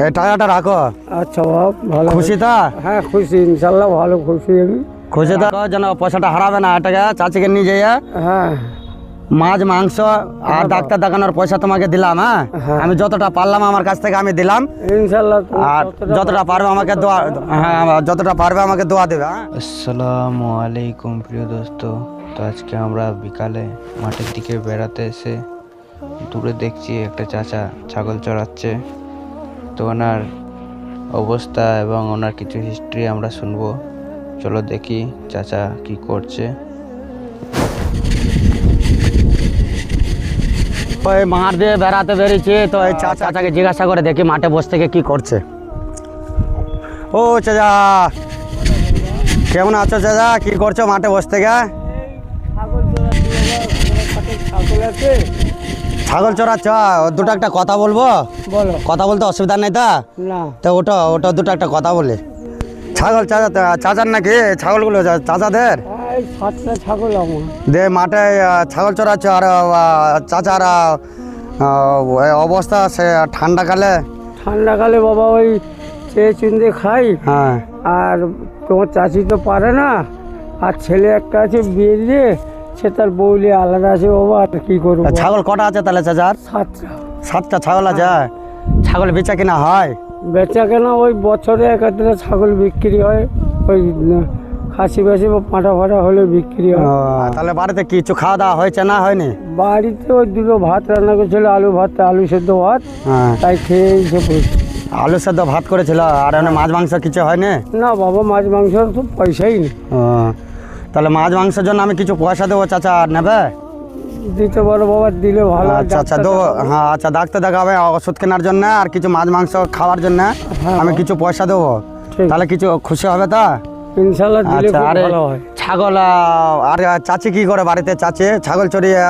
এই টাকাটা রাখো। আচ্ছা বাপ, ভালো। খুশি তো? হ্যাঁ খুশি, ইনশাল্লাহ ভালো খুশি আমি। খুশি তো? যেন পয়সাটা হারাবে না। টাকা চাচিকে নিয়ে যাইয়া হ্যাঁ মাছ মাংস আর ডাক্তার দেখানোর পয়সা তোমাকে দিলাম। হ্যাঁ, হ্যাঁ। আমি যতটা পারলাম আমার কাছ থেকে আমি দিলাম। ইনশাল্লাহ আর যতটা পারবে আমাকে দোয়া, হ্যাঁ যতটা পারবে আমাকে দোয়া দেবে। হ্যাঁ। আসসালামু আলাইকুম প্রিয় দোস্ত। তো আজকে আমরা বিকালে মাঠের দিকে বেড়াতে এসে দূরে দেখছি একটা চাচা ছাগল চড়াচ্ছে। তো ওনার অবস্থা এবং ওনার কিছু হিস্ট্রি আমরা শুনবো। চলো দেখি চাচা কি করছে। ওই মাঠ দিয়ে বেড়াতে বেরিয়েছি, তো এই চাচাকে জিজ্ঞাসা করে দেখি মাঠে বসে থেকে কি করছে। ও চাচা, কেমন আছো চাচা? কি করছো মাঠে বসে থেকে? ছাগল চড়াচ্ছ? দুটো একটা কথা বলবো? বলো। কথা বলতে অসুবিধা নেই তা? না তো ওটা দুটো একটা কথা বলি। ছাগল চাচার নাকি ছাগলগুলো চাচাদের? এই 7টা ছাগল আমার। দে মাঠে ছাগল চড়াচ্ছ আর চাচার অবস্থা সে ঠান্ডাকালে বাবা ওই চেয়ে চিনতে খাই। হ্যাঁ। আর তোমার চাচি তো পারে না, আর ছেলে একটা আছে বিয়ে দিয়ে, সে তার বউলি আলাদা আছে বাবা। আর কি করবো? ছাগল কটা আছে তাহলে চাচার? 7টা। 7টা ছাগল আছে। ছাগল বেচা কিনা হয়? বেচা কেনা ওই বছরে 1-2টা ছাগল বিক্রি হয়, ওই খাসি বেশি বা পাঁটা ফাটা হলে বিক্রি হয়। তাহলে বাড়িতে কিছু খাওয়া দাওয়া হয়েছে না হয়নি? বাড়িতে ওই 2টো ভাত রান্না করেছিল, আলু সেদ্ধ ভাত, হ্যাঁ। তাই খেয়ে এসে পড়ছি। আলু সেদ্ধ ভাত করেছিল, আর মাছ মাংস কিছু হয়নি? না বাবা, মাছ মাংসর তো পয়সাই নেই। তাহলে মাছ মাংসের জন্য আমি কিছু পয়সা দেবো, চাচা নেবে? দিতে পারো বাবা, দিলে ভালো। আচ্ছা আচ্ছা দেবো। হ্যাঁ আচ্ছা, ডাক্তার দেখাবে ওষুধ কেনার জন্য আর কিছু মাছ মাংস খাওয়ার জন্য আমি কিছু পয়সা দেবো। ঠিক। তাহলে কিছু খুশি হবে তা? ইনশাল্লাহ দিলে আচ্ছা। খুব আরে ভালো হয়। ছাগল আর চাচি কি করে বাড়িতে? চাচি ছাগল চড়িয়ে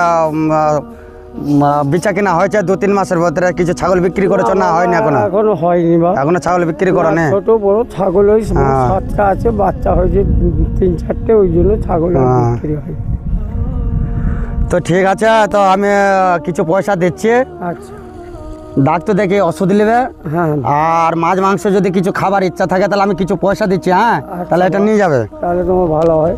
বেচা কিনা হয়েছে 2-3 মাসের ভিতরে? কিছু ছাগল বিক্রি করেছো না হয়নি এখনো? এখনো হয়নি বা। এখনো ছাগল বিক্রি করো না? ছোট বড় ছাগল ওই হ্যাঁ। 7টা আছে, বাচ্চা হয়েছে 3-4টে, ওই জন্য ছাগল হ্যাঁ। বিক্রি হয়। তো ঠিক আছে, তো আমি কিছু পয়সা দিচ্ছি। আচ্ছা। ডাক্তার দেখে ওষুধ নেবে, হ্যাঁ আর মাছ মাংস যদি কিছু খাবার ইচ্ছা থাকে তাহলে আমি কিছু পয়সা দিচ্ছি। হ্যাঁ, আচ্ছা। তাহলে এটা নিয়ে যাবে। তাহলে তোমার ভালো হয়।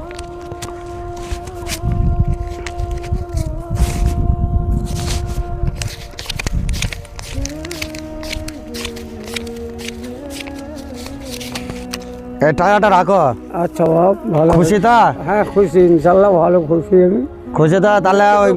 এই টাকাটা রাখো। আচ্ছা বাপ, ভালো। খুশি তো? হ্যাঁ খুশি, ইনশাল্লাহ ভালো খুশি আমি। খুশি তো? তাহলে ওই